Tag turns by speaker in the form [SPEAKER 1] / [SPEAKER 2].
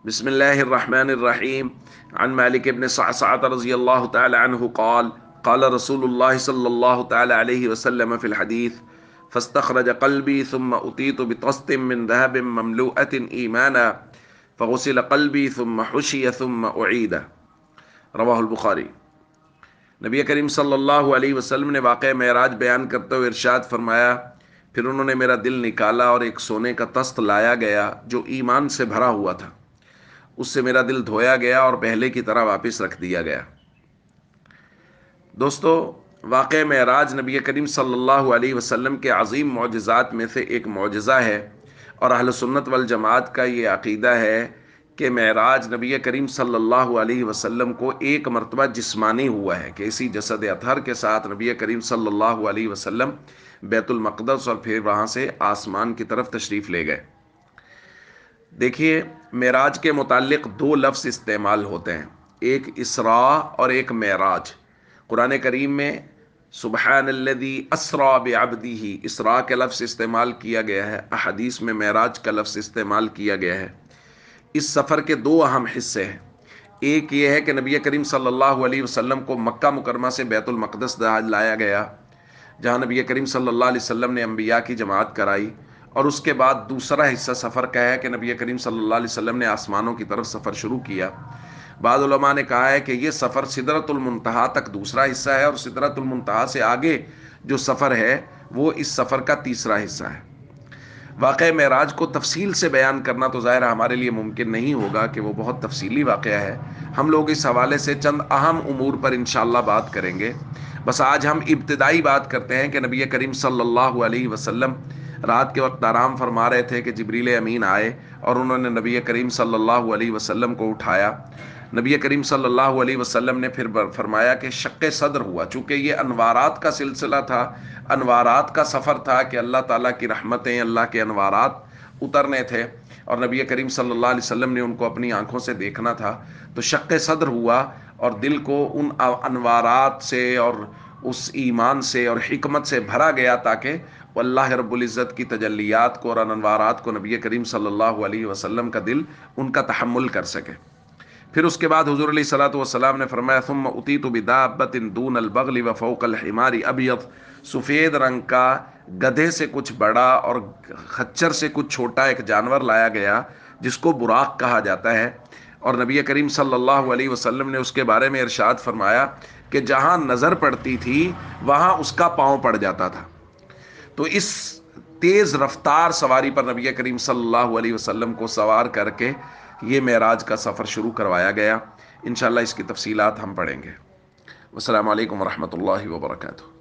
[SPEAKER 1] بسم الله الرحمن الرحيم. عن مالك بن صعصعة رضي الله تعالى عنه قال قال رسول الله صلى الله تعالى عليه وسلم في الحديث: فاستخرج قلبي ثم أتيت بطست من ذهب مملوءة إيمانا فغسل قلبي ثم حشي ثم أعيد. رواہ البخاری۔ نبی کریم صلی اللہ علیہ وسلم نے واقعہ معراج بیان کرتے ہوئے ارشاد فرمایا، پھر انہوں نے میرا دل نکالا اور ایک سونے کا تست لایا گیا جو ایمان سے بھرا ہوا تھا، اس سے میرا دل دھویا گیا اور پہلے کی طرح واپس رکھ دیا گیا۔ دوستو، واقعہ معراج نبی کریم صلی اللہ علیہ وسلم کے عظیم معجزات میں سے ایک معجزہ ہے، اور اہل سنت والجماعت کا یہ عقیدہ ہے کہ معراج نبی کریم صلی اللہ علیہ وسلم کو ایک مرتبہ جسمانی ہوا ہے کہ اسی جسد اطہر کے ساتھ نبی کریم صلی اللہ علیہ وسلم بیت المقدس اور پھر وہاں سے آسمان کی طرف تشریف لے گئے۔ دیکھیے، معراج کے متعلق دو لفظ استعمال ہوتے ہیں، ایک اسراء اور ایک معراج۔ قرآن کریم میں سبحان الذی اسریٰ بعبدہ اسراء کا لفظ استعمال کیا گیا ہے، احادیث میں معراج کا لفظ استعمال کیا گیا ہے۔ اس سفر کے دو اہم حصے ہیں، ایک یہ ہے کہ نبی کریم صلی اللہ علیہ وسلم کو مکہ مکرمہ سے بیت المقدس لایا گیا، جہاں نبی کریم صلی اللہ علیہ وسلم نے انبیاء کی جماعت کرائی، اور اس کے بعد دوسرا حصہ سفر کا ہے کہ نبی کریم صلی اللہ علیہ وسلم نے آسمانوں کی طرف سفر شروع کیا۔ بعض علماء نے کہا ہے کہ یہ سفر سدرۃ المنتہا تک دوسرا حصہ ہے، اور سدرۃ المنتہا سے آگے جو سفر ہے وہ اس سفر کا تیسرا حصہ ہے۔ واقعہ معراج کو تفصیل سے بیان کرنا تو ظاہر ہمارے لیے ممکن نہیں ہوگا کہ وہ بہت تفصیلی واقعہ ہے۔ ہم لوگ اس حوالے سے چند اہم امور پر انشاءاللہ بات کریں گے۔ بس آج ہم ابتدائی بات کرتے ہیں کہ نبی کریم صلی اللہ علیہ وسلم رات کے وقت آرام فرما رہے تھے کہ جبریل امین آئے اور انہوں نے نبی کریم صلی اللہ علیہ وسلم کو اٹھایا۔ نبی کریم صلی اللہ علیہ وسلم نے پھر فرمایا کہ شق صدر ہوا، چونکہ یہ انوارات کا سلسلہ تھا، انوارات کا سفر تھا کہ اللہ تعالیٰ کی رحمتیں، اللہ کے انوارات اترنے تھے، اور نبی کریم صلی اللہ علیہ وسلم نے ان کو اپنی آنکھوں سے دیکھنا تھا۔ تو شق صدر ہوا اور دل کو ان انوارات سے اور اس ایمان سے اور حکمت سے بھرا گیا تاکہ وہ اللہ رب العزت کی تجلیات کو اور انوارات کو نبی کریم صلی اللہ علیہ وسلم کا دل ان کا تحمل کر سکے۔ پھر اس کے بعد حضور علیہ الصلوۃ والسلام نے فرمایا ثم اتیت بدابۃ دون البغل وفوق الحمار ابیض، سفید رنگ کا گدھے سے کچھ بڑا اور خچر سے کچھ چھوٹا ایک جانور لایا گیا جس کو براق کہا جاتا ہے، اور نبی کریم صلی اللہ علیہ وسلم نے اس کے بارے میں ارشاد فرمایا کہ جہاں نظر پڑتی تھی وہاں اس کا پاؤں پڑ جاتا تھا۔ تو اس تیز رفتار سواری پر نبی کریم صلی اللہ علیہ وسلم کو سوار کر کے یہ معراج کا سفر شروع کروایا گیا۔ انشاءاللہ اس کی تفصیلات ہم پڑھیں گے۔ والسلام علیکم ورحمۃ اللہ وبرکاتہ۔